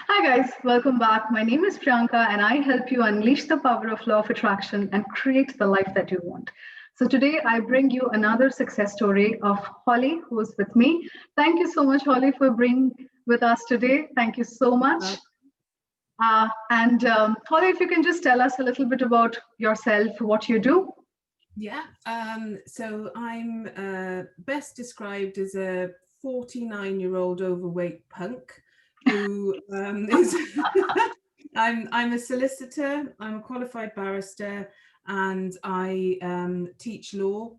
Hi guys, welcome back. My name is Priyanka and I help you unleash the power of law of attraction and create the life that you want. So today I bring you another success story of Holly who is with me. Thank you so much Holly for being with us today. Thank you so much. Well, And Holly, if you can just tell us a little bit about yourself, what you do. yeah. So I'm best described as a 49-year-old overweight punk who is. I'm a solicitor. I'm a qualified barrister, and I teach law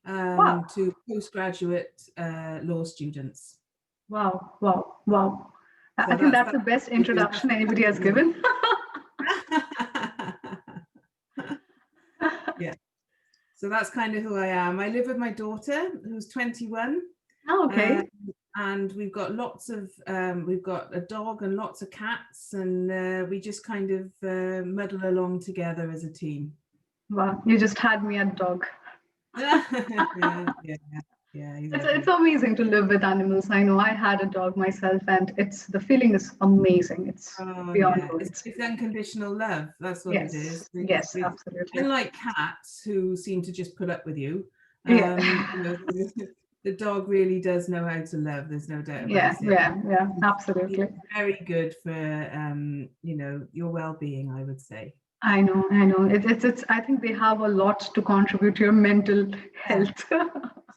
Wow, to postgraduate law students. wow. I So think that's that's that's the best what I do. introduction anybody has given. Yeah. So that's kind of who I am. I live with my daughter, who's 21, Oh, uh, okay. and we've got a dog and lots of cats, and we just kind of muddle along together as a team. Wow, you just had me at dog. Yeah, yeah, he's It's lovely. amazing to live with animals. I know I had a dog myself, and it's the feeling is amazing. It's Oh beyond yeah, words. it's unconditional love. That's what it Yes, is. yes, absolutely. Unlike cats who seem to just put up with you, Yeah, the dog really does know how to love. There's no doubt about it. yeah, It's absolutely. very good for your well-being, I would say. I know. It's. I think they have a lot to contribute to your mental Yeah. health.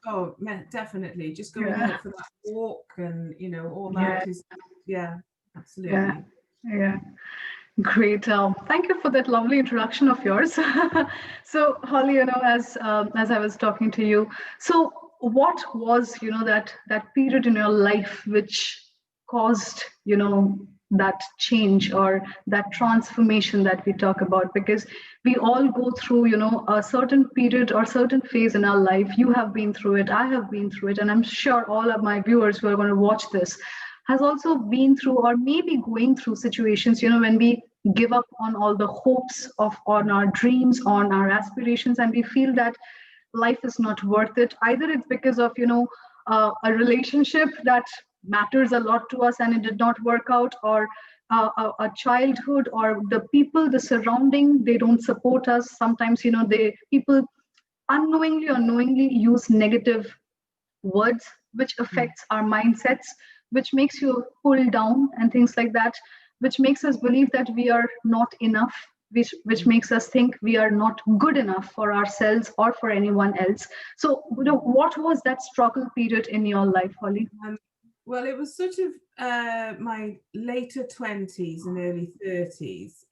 Oh, definitely. Just going Yeah, out for that walk and all yeah, that is, yeah, yeah, absolutely. yeah. Great. Thank you for that lovely introduction of yours. So, Holly, as I was talking to you, so what was that period in your life which caused that change or that transformation that we talk about? Because we all go through a certain period or certain phase in our life. You have been through it. I have been through it, and I'm sure all of my viewers who are going to watch this has also been through or maybe going through situations when we give up on all the hopes of on our dreams on our aspirations and we feel that life is not worth it. Either it's because of a relationship that matters a lot to us and it did not work out, or a childhood, or the people, the surrounding, they don't support us. Sometimes they people unknowingly or knowingly use negative words which Mm. affects our mindsets, which makes you pull down and things like that, which makes us believe that we are not enough, which Mm. makes us think we are not good enough for ourselves or for anyone else. So what was that struggle period in your life, Holly? Um, well, it was sort of my later 20s and early 30s.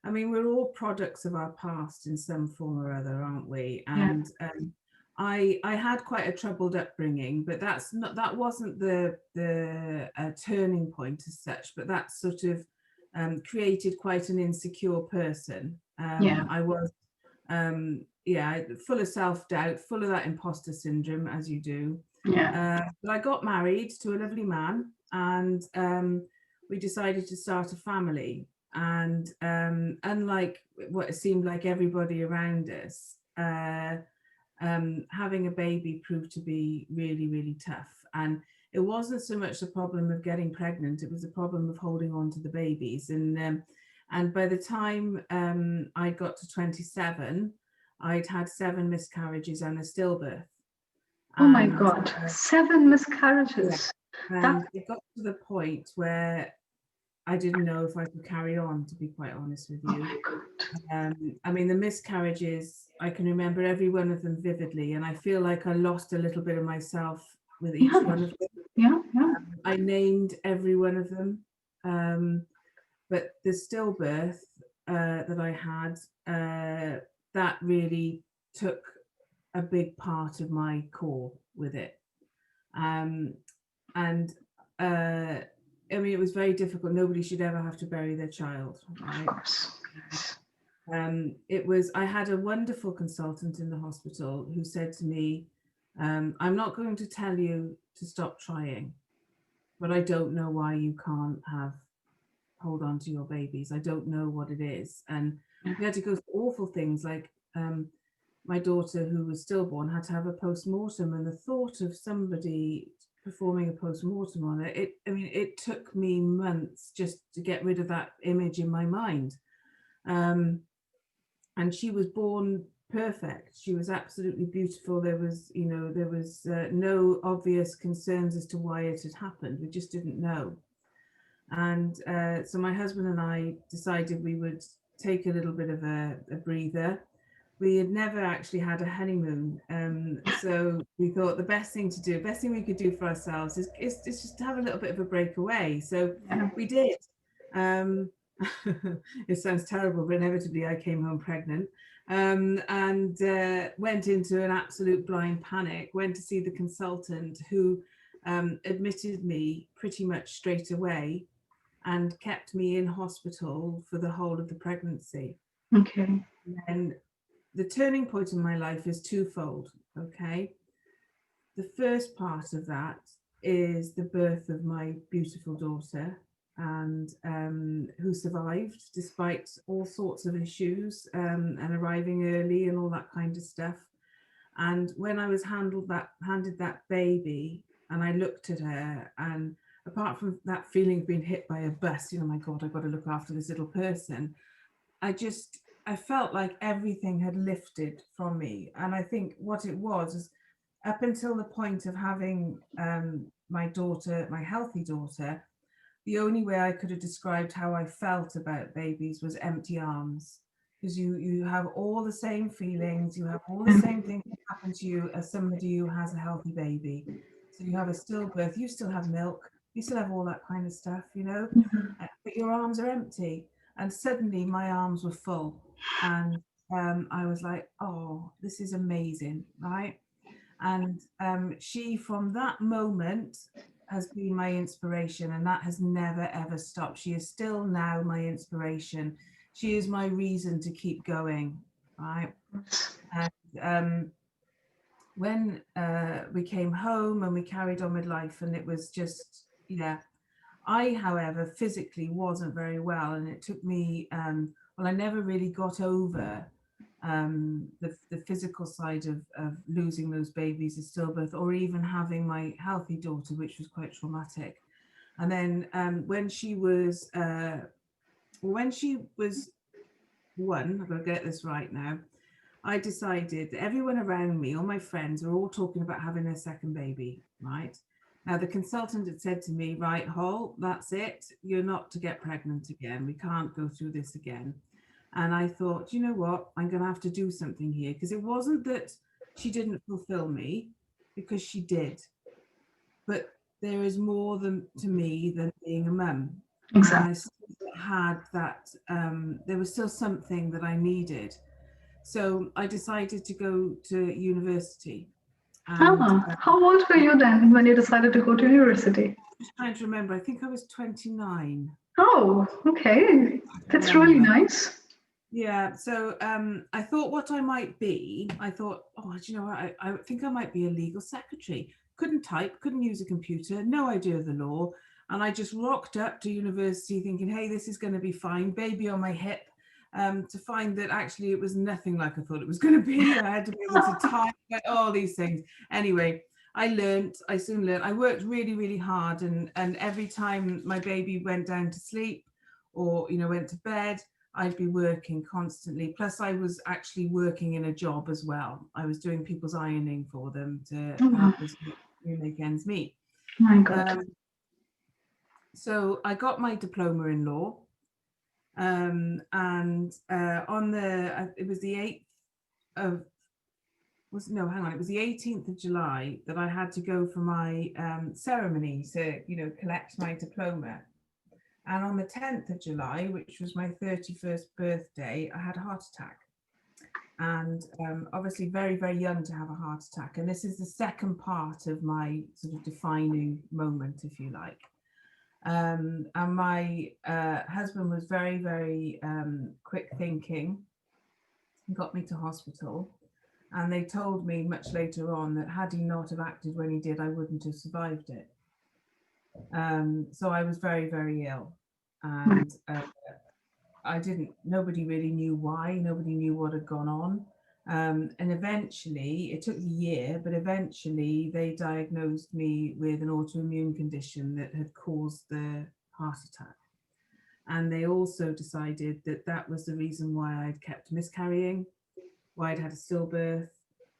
I mean, we're all products of our past in some form or other, aren't we? Yeah, And I had quite a troubled upbringing, but that wasn't the turning point as such. But that sort of created quite an insecure person. yeah, I was yeah, full of self doubt, full of that imposter syndrome, as you do. yeah. But I got married to a lovely man, and we decided to start a family. And unlike what it seemed like everybody around us, having a baby proved to be really, really tough. And it wasn't so much the problem of getting pregnant; it was the problem of holding on to the babies. And by the time I got to 27, I'd had 7 miscarriages and a stillbirth. Oh my And god, 7 yeah, miscarriages. That and it got to the point where I didn't know if I could carry on, to be quite honest with Oh you. my god. I mean, the miscarriages, I can remember every one of them vividly, and I feel like I lost a little bit of myself with each Yeah, one of them. yeah. I named every one of them, um, but the stillbirth that I had, that really took a big part of my core with it. Um, and uh, I mean, it was very difficult. Nobody should ever have to bury their child, Of right? course. Yes. It was. I had a wonderful consultant in the hospital who said to me, "I'm not going to tell you to stop trying, but I don't know why you can't hold on to your babies. I don't know what it is." And Yeah. we had to go through awful things like my daughter, who was stillborn, had to have a post mortem, and the thought of somebody performing a post-mortem on it, I mean, it took me months just to get rid of that image in my mind. Um, and she was born perfect. She was absolutely beautiful. There was no obvious concerns as to why it had happened. We just didn't know. And so my husband and I decided we would take a little bit of a breather. We had never actually had a honeymoon. So we thought the best thing we could do for ourselves is just to have a little bit of a breakaway. So Yeah. we did. Um, it sounds terrible, but inevitably I came home pregnant, and went into an absolute blind panic, went to see the consultant who admitted me pretty much straight away and kept me in hospital for the whole of the pregnancy. Okay. And the turning point in my life is twofold. Okay. The first part of that is the birth of my beautiful daughter, and who survived despite all sorts of issues, and arriving early and all that kind of stuff. And when I was handed that baby, and I looked at her, and apart from that feeling of being hit by a bus, my God, I've got to look after this little person. I felt like everything had lifted from me. And I think what it was is, up until the point of having my daughter, my healthy daughter, the only way I could have described how I felt about babies was empty arms. Because you have all the same feelings, you have all the same things that happen to you as somebody who has a healthy baby. So you have a stillbirth, you still have milk, you still have all that kind of stuff. But your arms are empty. And suddenly my arms were full. And I was like, oh, this is amazing, right? And she, from that moment, has been my inspiration, and that has never ever stopped. She is still now my inspiration. She is my reason to keep going, right? And when we came home and we carried on with life, and it was just, yeah. I, however, physically wasn't very well, and it took me, well, I never really got over the physical side of losing those babies at stillbirth, or even having my healthy daughter, which was quite traumatic. And then when she was one, I've got to get this right now. I decided that everyone around me, all my friends, were all talking about having their second baby, right? Now, the consultant had said to me, right, Hall, that's it. You're not to get pregnant again. We can't go through this again. And I thought, you know what? I'm going to have to do something here, because it wasn't that she didn't fulfill me, because she did. But there is more to me than being a mum. And I Exactly. still had that, there was still something that I needed. So I decided to go to university, and Ah, how old were you then when you decided to go to university? just trying to remember, I think I was 29. Oh, okay. I That's really remember. nice. Yeah, so I thought what I might be, I thought, oh, do you know what? I think I might be a legal secretary. Couldn't type, couldn't use a computer, no idea of the law. And I just rocked up to university thinking, hey, this is going to be fine, baby on my hip, to find that actually it was nothing like I thought it was going to be. I had to be able to type, like, all these things. Anyway, I soon learned. I worked really, really hard. And every time my baby went down to sleep, or, went to bed, I'd be working constantly. Plus, I was actually working in a job as well. I was doing people's ironing for them to Oh, wow. help us make ends meet. My God. Um, so I got my diploma in law, and on it was the 8th of was no, hang on, it was the 18th of July that I had to go for my ceremony to collect my diploma. And on the 10th of July, which was my 31st birthday, I had a heart attack. And obviously very, very young to have a heart attack. And this is the second part of my sort of defining moment, if you like. And my husband was very, very quick thinking. He got me to hospital. And they told me much later on that had he not have acted when he did, I wouldn't have survived it. So I was very, very ill. And nobody really knew why, nobody knew what had gone on. And eventually, it took a year, but eventually they diagnosed me with an autoimmune condition that had caused the heart attack. And they also decided that that was the reason why I'd kept miscarrying, why I'd had a stillbirth,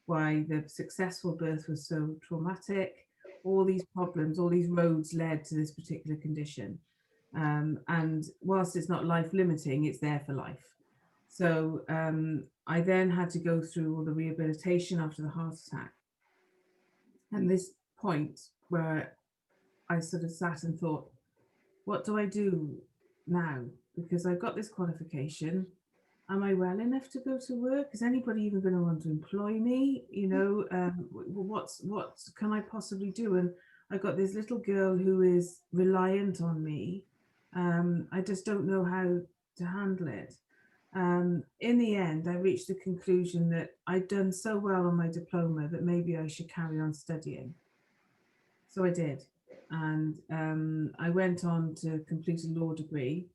why the successful birth was so traumatic. All these problems, all these roads led to this particular condition. And whilst it's not life limiting, it's there for life. So I then had to go through all the rehabilitation after the heart attack. And this point where I sort of sat and thought, what do I do now? Because I've got this qualification. Am I well enough to go to work? Is anybody even going to want to employ me? You know, what can I possibly do? And I've got this little girl who is reliant on me. I just don't know how to handle it. In the end, I reached the conclusion that I'd done so well on my diploma that maybe I should carry on studying. So I did. And I went on to complete a law degree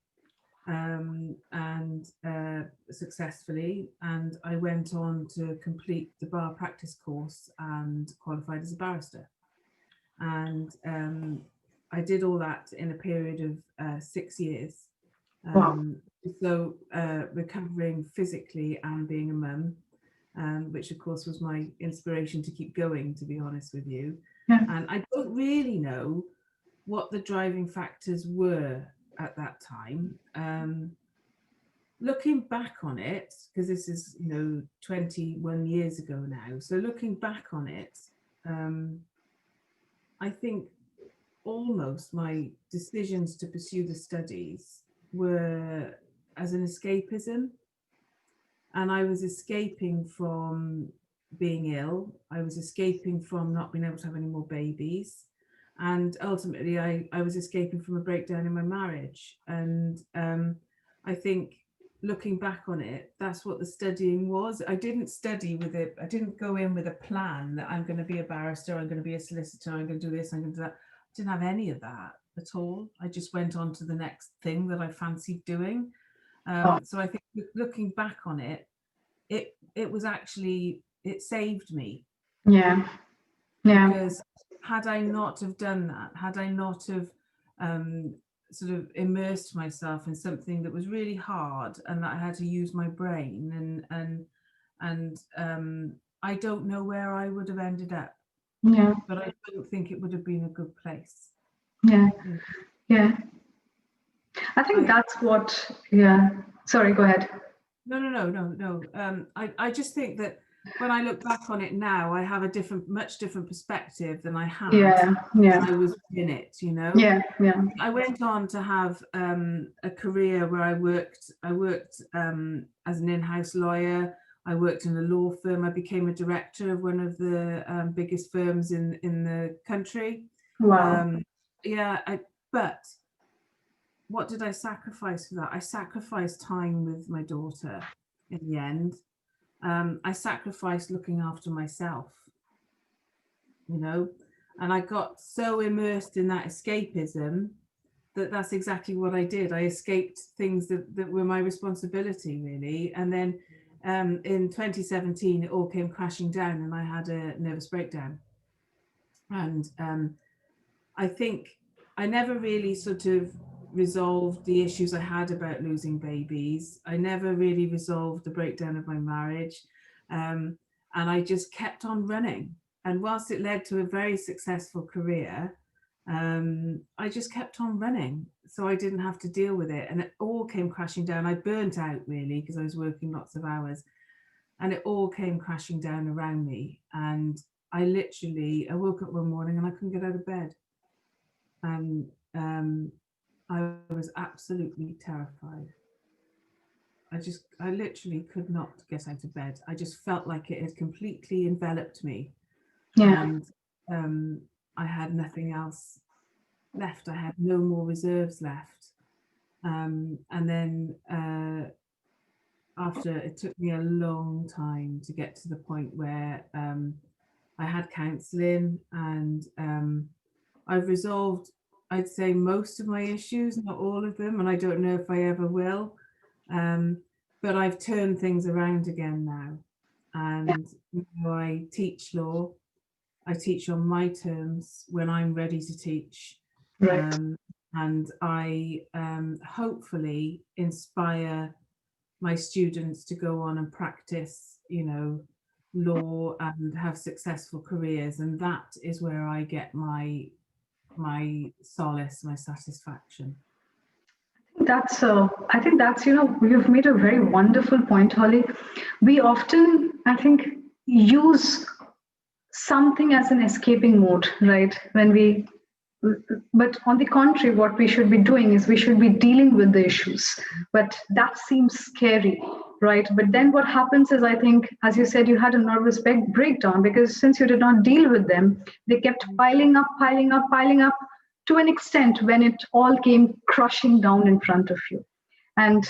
and successfully. And I went on to complete the bar practice course and qualified as a barrister. And I did all that in a period of 6 years. Wow. So recovering physically and being a mum, which of course was my inspiration to keep going, to be honest with you. Yeah. And I don't really know what the driving factors were at that time. Looking back on it, because this is 21 years ago now. So looking back on it, I think almost my decisions to pursue the studies were as an escapism. And I was escaping from being ill. I was escaping from not being able to have any more babies. And ultimately, I was escaping from a breakdown in my marriage. And I think looking back on it, that's what the studying was. I didn't study with it. I didn't go in with a plan that I'm going to be a barrister, I'm going to be a solicitor, I'm going to do this, I'm going to do that. I didn't have any of that at all. I just went on to the next thing that I fancied doing. Oh, So I think looking back on it, it was actually, it saved me, yeah. Yeah. because had I not have done that, had I not have sort of immersed myself in something that was really hard and that I had to use my brain and I don't know where I would have ended up, Yeah. but I don't think it would have been a good place. Yeah. You know, Yeah. I think I that's what, yeah. Sorry, go ahead. no. I just think that when I look back on it now, I have a much different perspective than I had Yeah. when Yeah. I was in it. Yeah. Yeah. I went on to have a career where I worked as an in-house lawyer. I worked in a law firm. I became a director of one of the biggest firms in the country. Wow. Um, yeah, but what did I sacrifice for that? I sacrificed time with my daughter in the end. I sacrificed looking after myself, you know, and I got so immersed in that escapism that's exactly what I did. I escaped things that were my responsibility, really. And then in 2017, it all came crashing down and I had a nervous breakdown. And I think I never really sort of resolved the issues I had about losing babies. I never really resolved the breakdown of my marriage. And I just kept on running. And whilst it led to a very successful career, I just kept on running. So I didn't have to deal with it. And it all came crashing down. I burnt out really because I was working lots of hours. And it all came crashing down around me. And I woke up one morning and I couldn't get out of bed. And I was absolutely terrified. I literally could not get out of bed. I just felt like it had completely enveloped me, Yeah. and I had nothing else left. I had no more reserves left. And then after, it took me a long time to get to the point where I had counselling, and I've resolved, I'd say, most of my issues, not all of them, and I don't know if I ever will. But I've turned things around again now. and I teach law. I teach on my terms when I'm ready to teach. Right. And I hopefully inspire my students to go on and practice, law and have successful careers. And that is where I get my solace, my satisfaction. I think that's, you've made a very wonderful point, Holly. We often, I think, use something as an escaping mode, right? But on the contrary, what we should be doing is we should be dealing with the issues. But that seems scary, right? But then what happens is, I think, as you said, you had a nervous breakdown because since you did not deal with them, they kept piling up, piling up, piling up to an extent when it all came crushing down in front of you. And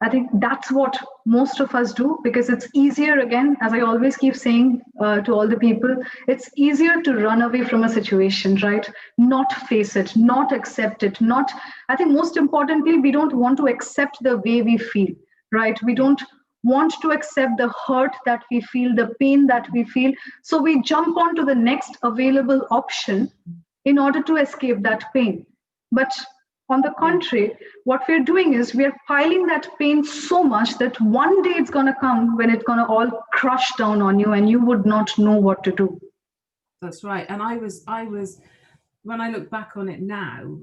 I think that's what most of us do because it's easier, again, as I always keep saying to all the people, it's easier to run away from a situation, right? Not face it, not accept it, not, I think most importantly, we don't want to accept the way we feel, right? We don't want to accept the hurt that we feel, the pain that we feel. So we jump onto the next available option in order to escape that pain. But on the contrary, what we're doing is we're piling that pain so much that one day it's going to come when it's going to all crush down on you and you would not know what to do. That's right. And I was, when I look back on it now,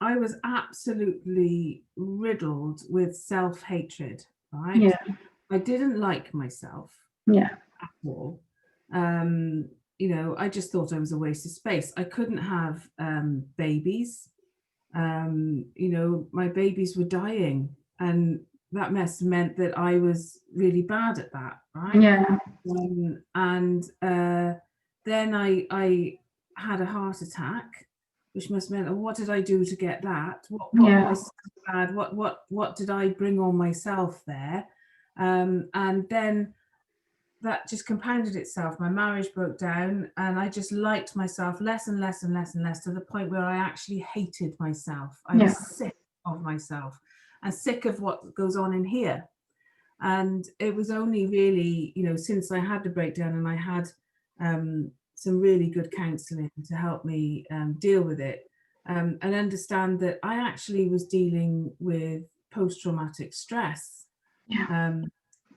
I was absolutely riddled with self-hatred, right? Yeah. I didn't like myself Yeah. at all. I just thought I was a waste of space. I couldn't have babies. My babies were dying, and that meant that I was really bad at that, right? Yeah. And then I had a heart attack, which must have meant, what did I do to get that? What was bad? What did I bring on myself there? And then that just compounded itself. My marriage broke down and I just liked myself less and less and less and less to the point where I actually hated myself. I was sick of myself and sick of what goes on in here. And it was only really, since I had the breakdown and I had some really good counselling to help me deal with it and understand that I actually was dealing with post-traumatic stress.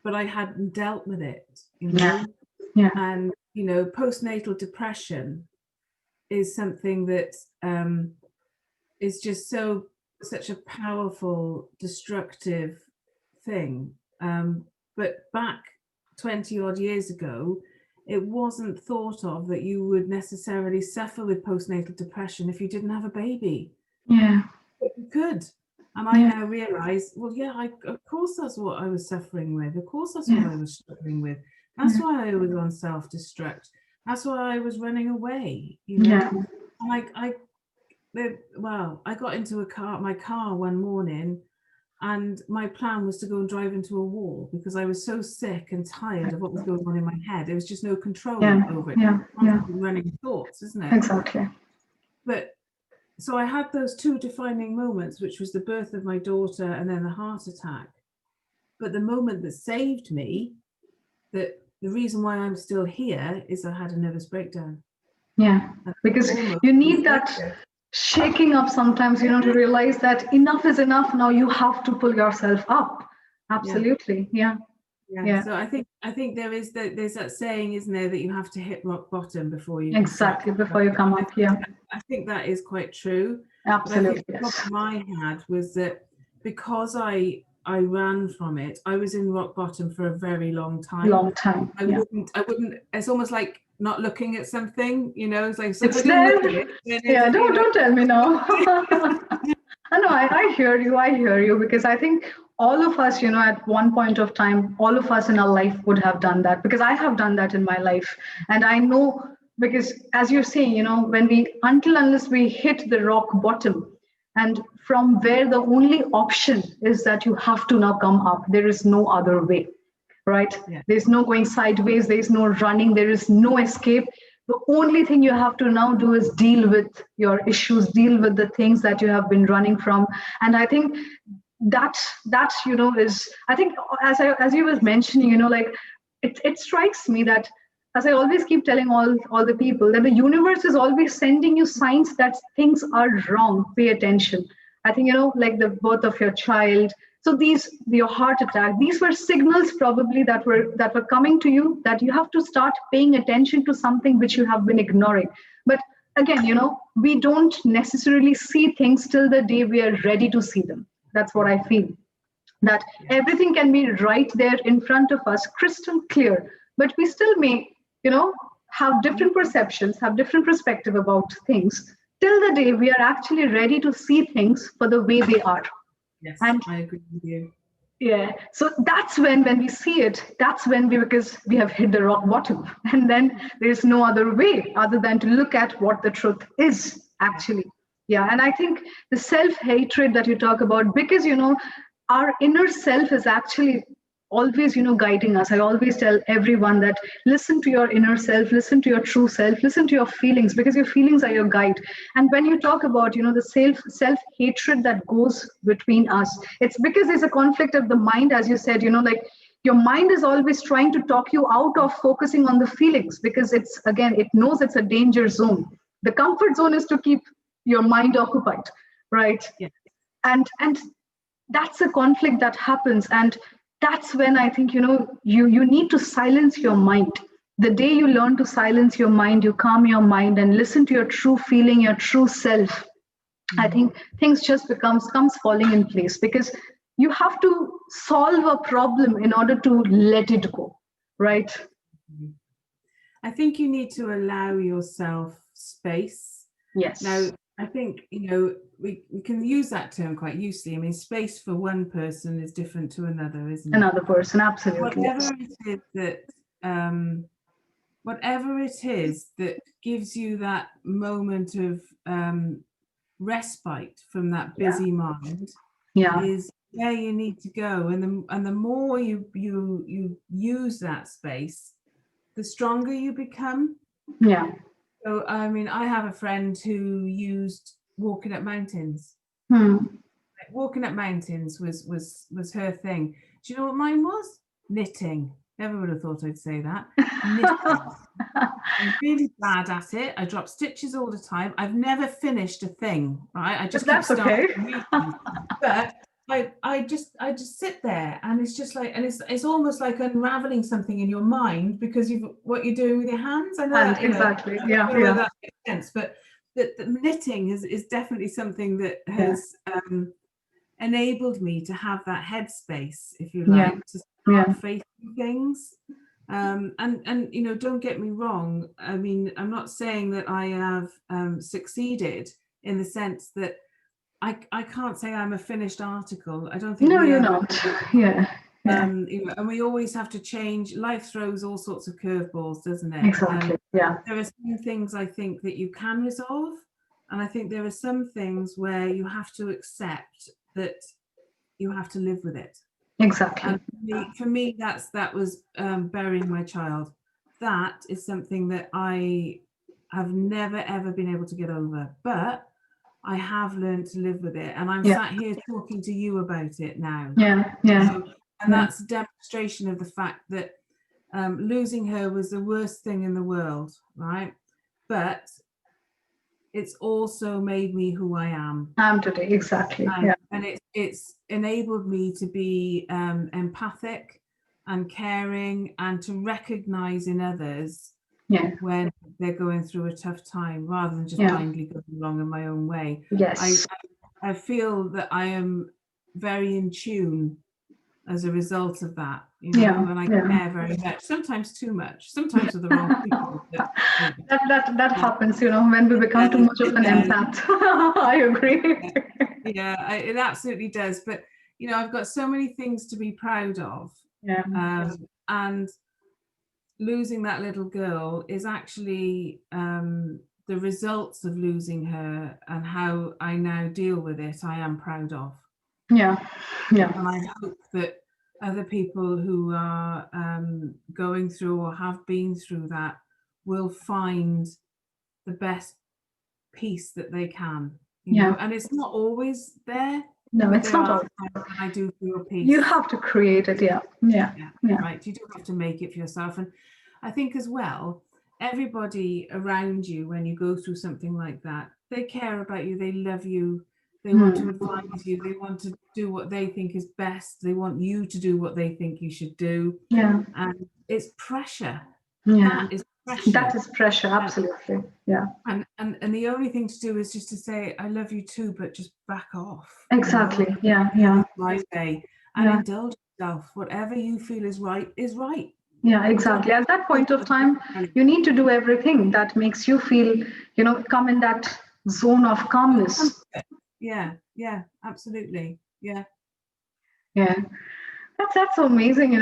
But I hadn't dealt with it, and postnatal depression is something that is just such a powerful, destructive thing. But back 20 odd years ago, it wasn't thought of that you would necessarily suffer with postnatal depression if you didn't have a baby. Yeah, but you could. And I now realise, of course that's what I was suffering with. Of course that's what I was struggling with. That's why I was on self-destruct. That's why I was running away, And I got into my car one morning and my plan was to go and drive into a wall because I was so sick and tired of what was going on in my head. There was just no control over it. Running thoughts, isn't it? Exactly. But so I had those two defining moments, which was the birth of my daughter and then the heart attack. But the moment that saved me, that the reason why I'm still here is I had a nervous breakdown. Yeah, because you need that shaking up sometimes, to realize that enough is enough. Now you have to pull yourself up. Absolutely. Yeah. So I think there's that saying, isn't there, that you have to hit rock bottom before you before you come up. Yeah, I think that is quite true. Absolutely. But I think the problem I had was that because I ran from it, I was in rock bottom for a very long time. I wouldn't. It's almost like not looking at something. It's like it's there. Don't tell me now. No, I hear you because I think all of us, at one point of time, all of us in our life would have done that because I have done that in my life. And I know because as you're saying, unless we hit the rock bottom and from where the only option is that you have to now come up, there is no other way, right? There's no going sideways. There's no running. There is no escape. The only thing you have to now do is deal with your issues, deal with the things that you have been running from. And I think that is, I think, as you was mentioning, like it strikes me that, as I always keep telling all the people, that the universe is always sending you signs that things are wrong. Pay attention. I think, like the birth of your child, so these, your heart attack, these were signals probably that were coming to you, that you have to start paying attention to something which you have been ignoring. But again, we don't necessarily see things till the day we are ready to see them. That's what I feel, that Yeah. everything can be right there in front of us, crystal clear, but we still may, have different perceptions, have different perspective about things, till the day we are actually ready to see things for the way they are. Yes, And I agree with you. yeah, so that's when we see it, that's when because we have hit the rock bottom, and then there's no other way other than to look at what the truth is Yeah. actually. Yeah, and I think the self hatred that you talk about, because our inner self is actually always guiding us. I always tell everyone that listen to your inner self, listen to your true self, listen to your feelings, because your feelings are your guide. And when you talk about the self hatred that goes between us, it's because there's a conflict of the mind, as you said, like your mind is always trying to talk you out of focusing on the feelings, because it's, again, it knows it's a danger zone. The comfort zone is to keep your mind occupied, right? Yeah. And that's a conflict that happens, and that's when I think you need to silence your mind. The day you learn to silence your mind, you calm your mind and listen to your true feeling, your true self, I Mm. think things just comes falling in place, because you have to solve a problem in order to let it go, right? Mhm. I think you need to allow yourself space. Now, Yes. I think, we can use that term quite loosely. I mean, space for one person is different to another, isn't it? Another person, absolutely, yes. Whatever it is that, whatever it is that gives you that moment of respite from that Yeah, busy mind yeah, is where you need to go. And the more you use that space, the stronger you become. yeah. So, I mean, I have a friend who used walking up mountains. Hmm. Like, walking up mountains was her thing. Do you know what mine was? Knitting. Never would have thought I'd say that. Knitting. I'm really bad at it. I drop stitches all the time. I've never finished a thing, right? I just keep That's starting okay. new things. But I just sit there, and it's just like, and it's almost like unraveling something in your mind, because you've what you're doing with your hands. I know And that, exactly, I yeah, don't know whether yeah, that makes sense, but the knitting is definitely something that yeah, has enabled me to have that headspace, if you yeah, like, to yeah, start facing things. And don't get me wrong. I mean, I'm not saying that I have succeeded, in the sense that I can't say I'm a finished article. I don't think no, we you're ever. not. Yeah, yeah, And we always have to change. Life throws all sorts of curveballs, doesn't it? And exactly, yeah, there are some things, I think, that you can resolve, and I think there are some things where you have to accept that you have to live with it. exactly, And for me, that was burying my child. That is something that I have never ever been able to get over, but I have learned to live with it, and I'm yeah, sat here talking to you about it now. yeah, You yeah, know, and yeah, that's a demonstration of the fact that losing her was the worst thing in the world, right? But it's also made me who I am, I'm today, exactly, and yeah, it's enabled me to be empathic and caring, and to recognize in others yeah, when they're going through a tough time, rather than just yeah, blindly going along in my own way. I yes, I feel that I am very in tune as a result of that, yeah, and I yeah. care very much. Sometimes too much. Sometimes with the wrong people. But, That yeah, happens, when we it become too does. much of It an does. empath. I agree. Yeah, it absolutely does. But I've got so many things to be proud of, Yeah, and losing that little girl is actually the results of losing her, and how I now deal with it. I am proud of, yeah, yeah, and I hope that other people who are going through or have been through that will find the best peace that they can. yeah, And it's not always there. No, but it's there not are all. times when I do feel You peace. have to create it. Yeah. Yeah. Yeah, Yeah. right. You don't have to make it for yourself. And I think as well, everybody around you, when you go through something like that, they care about you, they love you, they want to Hmm. advise you, they want to do what they think is best, they want you to do what they think you should do. Yeah. And it's pressure. Yeah. That is That pressure. is pressure. And Absolutely. Yeah. and the only thing to do is just to say, I love you too, but just back off, Exactly. Yeah. have Yeah. my way and Yeah. indulge yourself. Whatever you feel is right is right. Yeah. You don't Exactly. At that have point of to time, you need to do everything that makes you feel, come in that zone of calmness. yeah, yeah, absolutely. Yeah. Yeah. That's so amazing.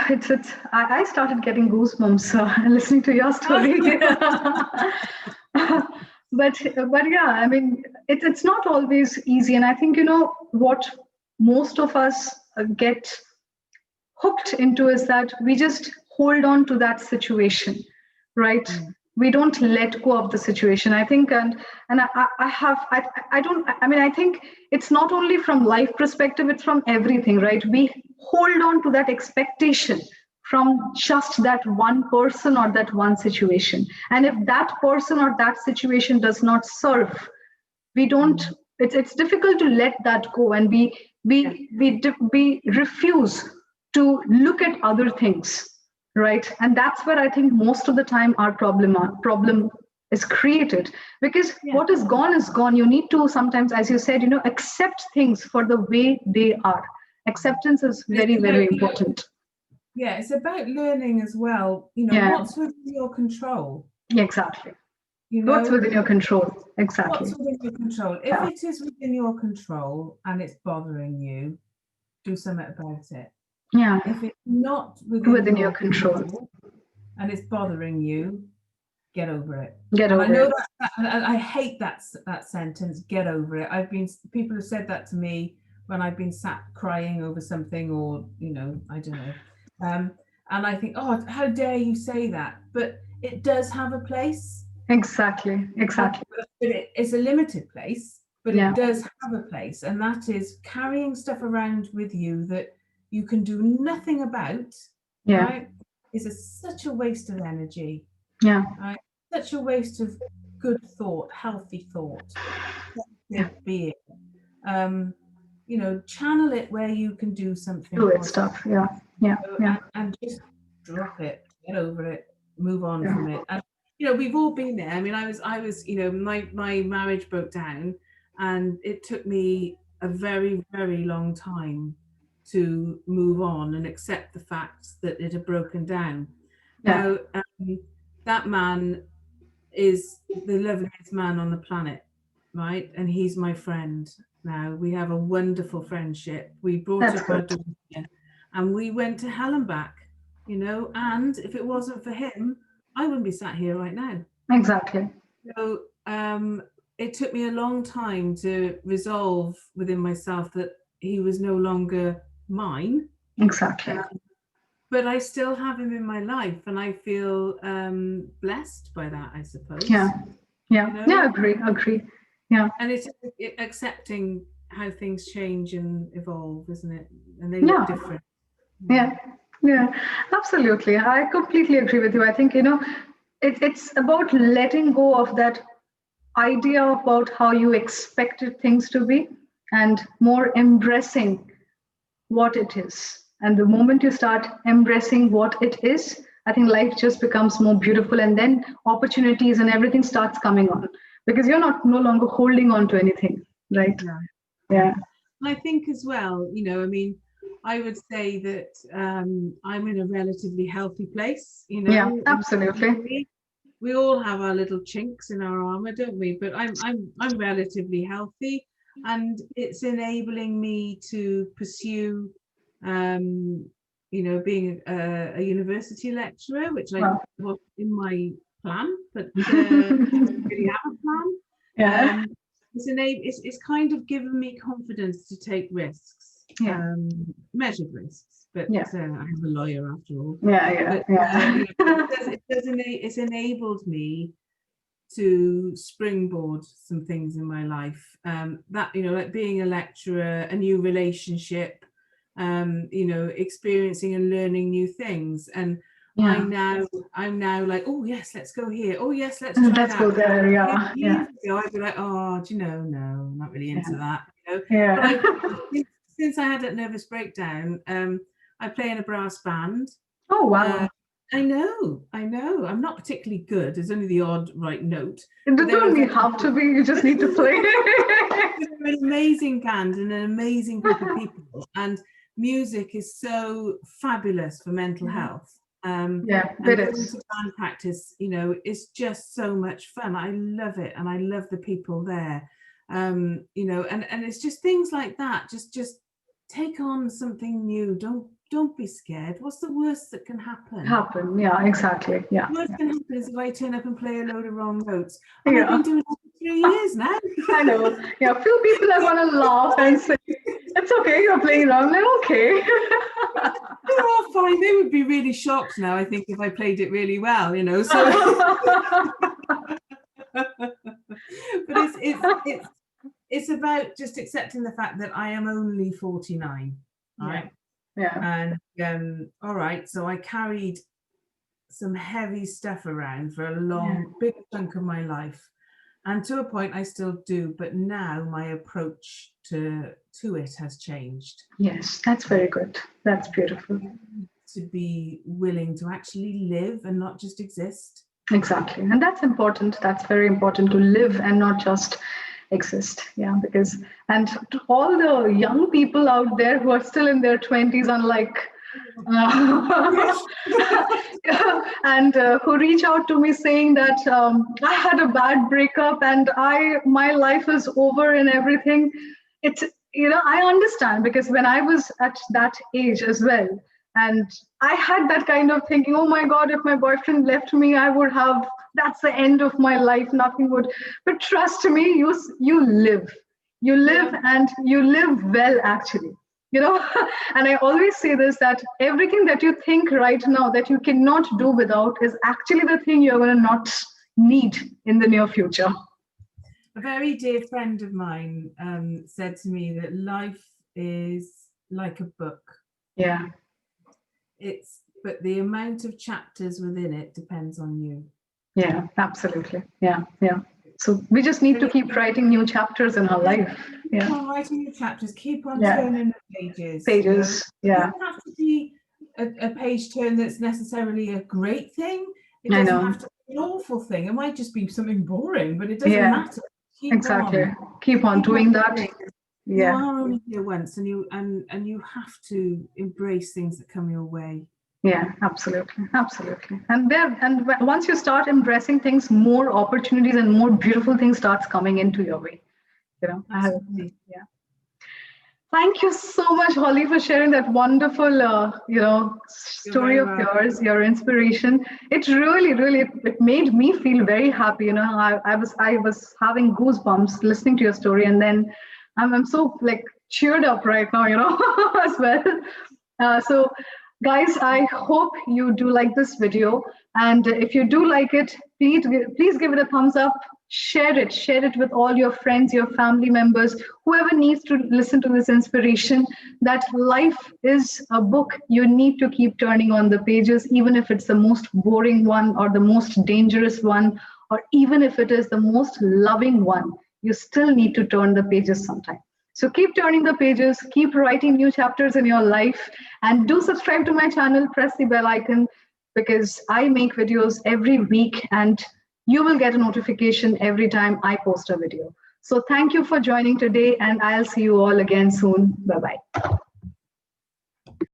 It's I started getting goosebumps listening to your story. But yeah, I mean, it's not always easy, and I think what most of us get hooked into is that we just hold on to that situation, right? Mm. We don't let go of the situation, I think. And I have I don't I mean, I think it's not only from life perspective, it's from everything, right? We hold on to that expectation from just that one person or that one situation, and if that person or that situation does not serve, we don't Mm. it's difficult to let that go, and we Yeah. we refuse to look at other things, right? And that's where I think most of the time our problem is created, because Yeah. what is gone. You need to sometimes, as you said, accept things for the way they are. Acceptance is It's very, about, very important. yeah, it's about learning as well, Yeah, what's within your control, exactly. you What's know, within your control? Exactly. what's within your control. If Yeah, it is within your control and it's bothering you, do something about it. yeah, If it's not within within your your control. control and it's bothering you, get over it. Get And I over know it. and I hate that sentence, get over it. People have said that to me when I've been sat crying over something, or I don't know. Um, and I think, oh, how dare you say that? But it does have a place. Exactly, exactly. But it's a limited place, but Yeah, it does have a place, and that is carrying stuff around with you that you can do nothing about, yeah, right? Such a waste of energy, yeah, right? Such a waste of good thought, healthy thought, yeah. positive being. Um, channel it where you can do something Fluid positive, stuff. Yeah, yeah, yeah, and just drop it, get over it, move on yeah. from it. And we've all been there. I mean, I was, my marriage broke down, and it took me a very, very long time to move on and accept the fact that it had broken down. Yeah. Now, that man is the loveliest man on the planet, right? And he's my friend now. We have a wonderful friendship. We brought That's up our good. daughter, and we went to hell and back, and if it wasn't for him, I wouldn't be sat here right now. Exactly. So it took me a long time to resolve within myself that he was no longer mine. Exactly. Um, but I still have him in my life, and I feel blessed by that, I Yeah, suppose. yeah, You yeah. know, Agree, agree. Yeah, and it's accepting how things change and evolve, isn't it? And they look yeah, different. yeah, yeah. Absolutely. I completely agree with you. I think it's about letting go of that idea about how you expected things to be, and more embracing what it is. And the moment you start embracing what it is, I think life just becomes more beautiful, and then opportunities and everything starts coming on, because you're not no longer holding on to anything, right? Yeah, yeah. Yeah. And I think as well, I mean, I would say that I'm in a relatively healthy place, Yeah, absolutely. emotionally. We all have our little chinks in our armor, don't we? But I'm relatively healthy, and it's enabling me to pursue, um, being a university lecturer, which I Wow. was in my plan, but I don't really have a plan. Yeah. It's kind of given me confidence to take risks, Yeah. measured risks. But Yeah. I'm a lawyer after all. Yeah. Yeah. But Yeah. it's enabled me to springboard some things in my life. That, you know, like being a lecturer, a new relationship, you know, experiencing and learning new things. And Yeah. I'm now like, oh yes, let's go here. Oh yes, let's try Let's go that. there. Yeah. Yeah. Years ago, I'd be like, oh, do you know, no, I'm not really into Yeah. that. You know, but Yeah. since I had that nervous breakdown, I play in a brass band. Oh, Uh, wow. I know, I know. I'm not particularly good. There's only the odd right note, It but they're a doesn't very have to be. You just need to play. they're an amazing band and an amazing group of people. And music is so fabulous for mental health. Yeah, And it going is. to band practice, you know, is just so much fun. I love it, and I love the people there. You know, and it's just things like that. Just take on something new. Don't be scared. What's the worst that can happen? Happen. Yeah, exactly. Yeah. Worst can happen is if I turn up and play a load of wrong notes. And I've Yeah. been doing it for 3 years now. I know. Yeah, few people are gonna laugh and say, "It's okay, you're playing wrong." Like, okay. They're all fine. They would be really shocked now, I think, if I played it really well, you know. So, but it's about just accepting the fact that I am only 49, right? Yeah. And all right, so I carried some heavy stuff around for a Yeah. big chunk of my life, and to a point I still do. But now my approach to it has changed. Yes, that's very good. That's beautiful. To be willing to actually live and not just exist. Exactly. And that's important. That's very important to live and not just exist. Yeah, because, and to all the young people out there who are still in their 20s, unlike, Yes. and who reach out to me saying that I had a bad breakup and my life is over and everything. It's, you know, I understand, because when I was at that age as well, and I had that kind of thinking, oh my God, if my boyfriend left me, I would have, that's the end of my life, nothing would. But trust me, you live. You live, Yeah. and you live well, actually. You know, and I always say this, that everything that you think right now that you cannot do without is actually the thing you're going to not need in the near future. A very dear friend of mine said to me that life is like a book. Yeah. But the amount of chapters within it depends on you. Yeah, absolutely. Yeah, yeah. So we just need to keep writing new chapters in our life. Keep Yeah. on writing your chapters, keep on Yeah. turning the pages. Pages. You know? Yeah. It doesn't have to be a page turn that's necessarily a great thing. It I doesn't know. have to be an awful thing. It might just be something boring, but it doesn't Yeah. matter. Keep Exactly. on. Keep on doing that. doing. You Yeah. are only here once, and you have to embrace things that come your way. Yeah, absolutely, absolutely. And once you start embracing things, more opportunities and more beautiful things starts coming into your way. You know, Absolutely. yeah. Thank you so much, Holly, for sharing that wonderful, You're story very of welcome. yours, your inspiration. It really, really, it made me feel very happy. You know, I was having goosebumps listening to your story, and then I'm so like cheered up right now. You know, as well. So, guys, I hope you do like this video, and if you do like it, please give it a thumbs up. Share it with all your friends, your family members, whoever needs to listen to this inspiration, that life is a book. You need to keep turning on the pages, even if it's the most boring one or the most dangerous one, or even if it is the most loving one. You still need to turn the pages sometime. So keep turning the pages, keep writing new chapters in your life, and do subscribe to my channel, press the bell icon, because I make videos every week and you will get a notification every time I post a video. So thank you for joining today, and I'll see you all again soon. Bye-bye.